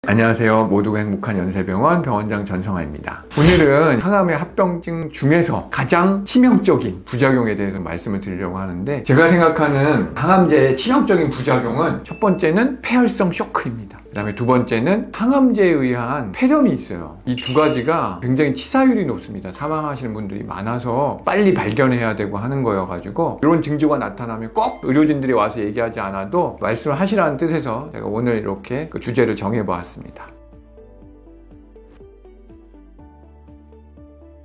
안녕하세요. 모두가 행복한 연세병원 병원장 전성아입니다. 오늘은 항암의 합병증 중에서 가장 치명적인 부작용에 대해서 말씀을 드리려고 하는데, 제가 생각하는 항암제의 치명적인 부작용은 첫 번째는 폐혈성 쇼크입니다. 그 다음에 두 번째는 항암제에 의한 폐렴이 있어요. 이 두 가지가 굉장히 치사율이 높습니다. 사망하시는 분들이 많아서 빨리 발견해야 되고 하는 거여가지고, 이런 징조가 나타나면 꼭 의료진들이 와서 얘기하지 않아도 말씀을 하시라는 뜻에서 제가 오늘 이렇게 그 주제를 정해보았습니다.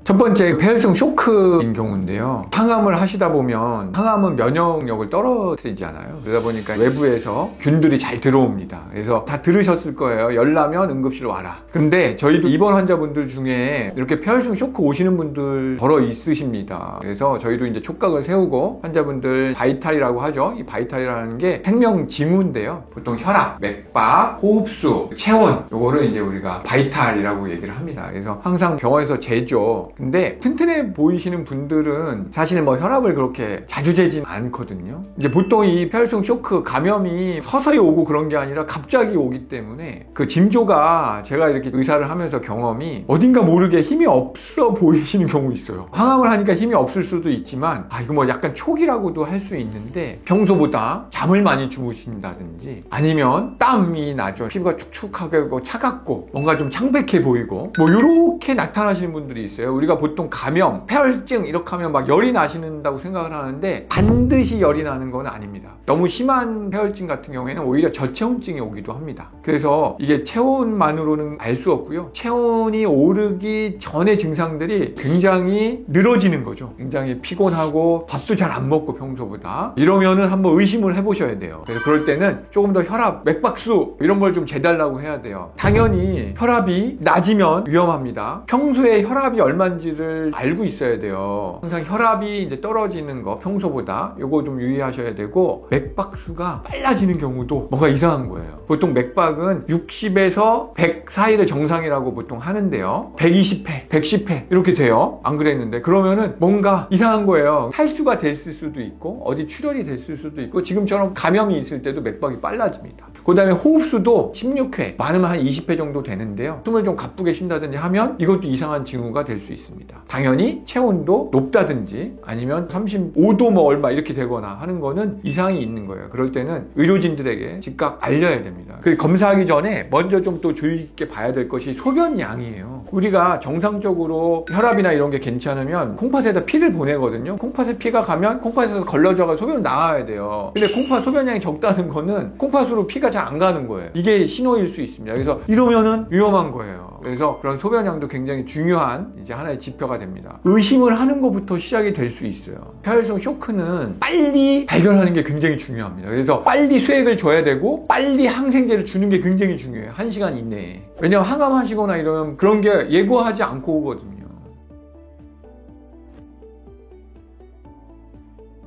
첫 번째, 폐혈성 쇼크인 경우인데요. 항암을 하시다 보면 항암은 면역력을 떨어뜨리잖아요. 그러다 보니까 외부에서 균들이 잘 들어옵니다. 그래서 다 들으셨을 거예요. 열 나면 응급실 와라. 근데 저희도 입원 환자분들 중에 이렇게 폐혈성 쇼크 오시는 분들 더러 있으십니다. 그래서 저희도 이제 촉각을 세우고 환자분들 바이탈이라고 하죠. 이 바이탈이라는 게 생명 징후인데요. 보통 혈압, 맥박, 호흡수, 체온, 요거를 이제 우리가 바이탈이라고 얘기를 합니다. 그래서 항상 병원에서 재죠. 근데 튼튼해 보이시는 분들은 사실 뭐 혈압을 그렇게 자주 재진 않거든요. 이제 보통 이 폐혈성 쇼크 감염이 서서히 오고 그런 게 아니라 갑자기 오기 때문에 그 징조가, 제가 이렇게 의사를 하면서 경험이 어딘가 모르게 힘이 없어 보이시는 경우 있어요. 항암을 하니까 힘이 없을 수도 있지만, 이거 뭐 약간 초기라고도 할 수 있는데, 평소보다 잠을 많이 주무신다든지 아니면 땀이 나죠. 피부가 축축하고 차갑고 뭔가 좀 창백해 보이고 뭐 이렇게 나타나시는 분들이 있어요. 우리가 보통 감염, 폐혈증 이렇게 하면 막 열이 나신다고 생각을 하는데, 반드시 열이 나는 건 아닙니다. 너무 심한 폐혈증 같은 경우에는 오히려 저체온증이 오기도 합니다. 그래서 이게 체온만으로는 알 수 없고요. 체온이 오르기 전의 증상들이 굉장히 늘어지는 거죠. 굉장히 피곤하고 밥도 잘 안 먹고 평소보다, 이러면은 한번 의심을 해보셔야 돼요. 그래서 그럴 때는 조금 더 혈압, 맥박수 이런 걸 좀 재달라고 해야 돼요. 당연히 혈압이 낮으면 위험합니다. 평소에 혈압이 얼마인지를 알고 있어야 돼요. 항상 혈압이 이제 떨어지는 거, 평소보다 요거 좀 유의하셔야 되고, 맥박수가 빨라지는 경우도 뭔가 이상한 거예요. 보통 맥박은 60에서 100 사이를 정상이라고 보통 하는데요, 120회, 110회 이렇게 돼요. 안 그랬는데 그러면은 뭔가 이상한 거예요. 탈수가 됐을 수도 있고 어디 출혈이 됐을 수도 있고, 지금처럼 감염이 있을 때도 맥박이 빨라집니다. 그 다음에 호흡수도 16회, 많으면 한 20회 정도 되는데요, 숨을 좀 가쁘게 쉰다든지 하면 이것도 이상한 징후가 될 수 있습니다. 당연히 체온도 높다든지 아니면 35도 뭐 얼마 이렇게 되거나 하는 거는 이상이 있는 거예요. 그럴 때는 의료진들에게 즉각 알려야 됩니다. 그 검사하기 전에 먼저 좀 또 주의 깊게 봐야 될 것이 소변량이에요. 우리가 정상적으로 혈압이나 이런 게 괜찮으면 콩팥에다 피를 보내거든요. 콩팥에 피가 가면 콩팥에서 걸러져가 소변을 나와야 돼요. 근데 콩팥 소변량이 적다는 거는 콩팥으로 피가 잘 안 가는 거예요. 이게 신호일 수 있습니다. 그래서 이러면은 위험한 거예요. 그래서 그런 소변량도 굉장히 중요한 이제 하나의 지표가 됩니다. 의심을 하는 것부터 시작이 될 수 있어요. 폐혈성 쇼크는 빨리 발견하는 게 굉장히 중요합니다. 그래서 빨리 수액을 줘야 되고, 빨리 항생제를 주는 게 굉장히 중요해요. 1시간 이내에. 왜냐면 항암하시거나 이러면 그런 게 예고하지 않고 오거든요.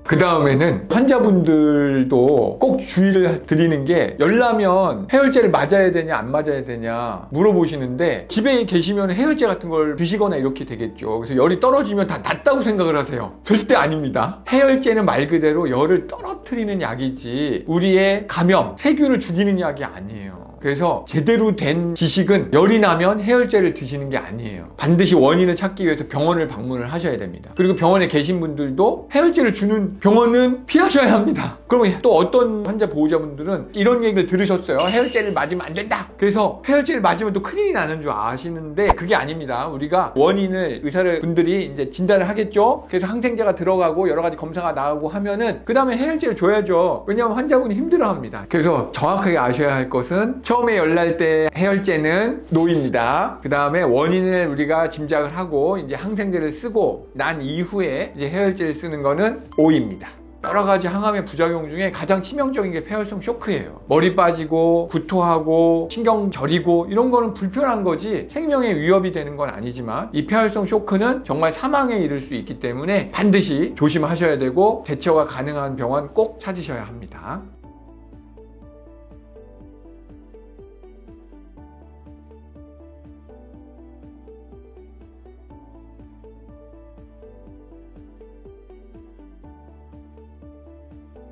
그 다음에는 환자분들도 꼭 주의를 드리는 게, 열나면 해열제를 맞아야 되냐 안 맞아야 되냐 물어보시는데, 집에 계시면 해열제 같은 걸 드시거나 이렇게 되겠죠. 그래서 열이 떨어지면 다 낫다고 생각을 하세요. 절대 아닙니다. 해열제는 말 그대로 열을 떨어뜨리는 약이지 우리의 감염, 세균을 죽이는 약이 아니에요. 그래서 제대로 된 지식은 열이 나면 해열제를 드시는 게 아니에요. 반드시 원인을 찾기 위해서 병원을 방문을 하셔야 됩니다. 그리고 병원에 계신 분들도 해열제를 주는 병원은 피하셔야 합니다. 그러면 또 어떤 환자 보호자분들은 이런 얘기를 들으셨어요. 해열제를 맞으면 안 된다. 그래서 해열제를 맞으면 또 큰일이 나는 줄 아시는데, 그게 아닙니다. 우리가 원인을 의사분들이 이제 진단을 하겠죠. 그래서 항생제가 들어가고 여러 가지 검사가 나오고 하면은 그 다음에 해열제를 줘야죠. 왜냐하면 환자분이 힘들어합니다. 그래서 정확하게 아셔야 할 것은, 처음에 열 날 때 해열제는 노입니다. 그 다음에 원인을 우리가 짐작을 하고 이제 항생제를 쓰고 난 이후에 이제 해열제를 쓰는 거는 오입니다. 여러 가지 항암의 부작용 중에 가장 치명적인 게 폐혈성 쇼크예요. 머리 빠지고 구토하고 신경 저리고 이런 거는 불편한 거지 생명에 위협이 되는 건 아니지만, 이 폐혈성 쇼크는 정말 사망에 이를 수 있기 때문에 반드시 조심하셔야 되고, 대처가 가능한 병원 꼭 찾으셔야 합니다.